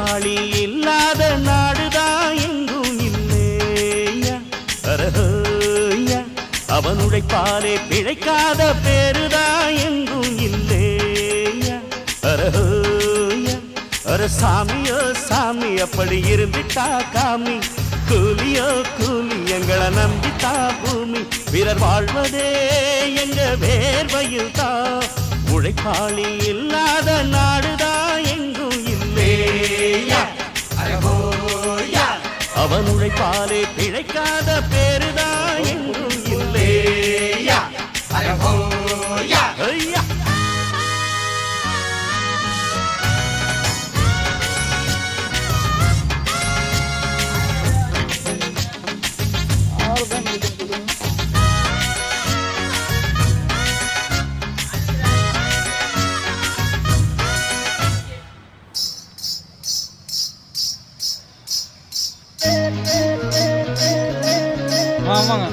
உழைப்பாளி இல்லாத நாடுதான் எங்கும் இல்லையா அரஹோயா அவன் உழைப்பாலே பிழைக்காத பேருதான் எங்கும் இல்லையா அரஹோயா அர சாமியோ சாமி அப்படி இருந்துட்டா காமி கூலியோ கூலி எங்களை நம்பித்தா பூமி பிறர் வாழ்வதே எங்க வேர்வையில் தான் உழைப்பாளி இல்லாத நாடுதான் எங்கும் இல்லையா அவன் உழைப்பாலே பிழைக்காத பேருதான் எங்கும் இல்லையா ஐயா ஆமாங்க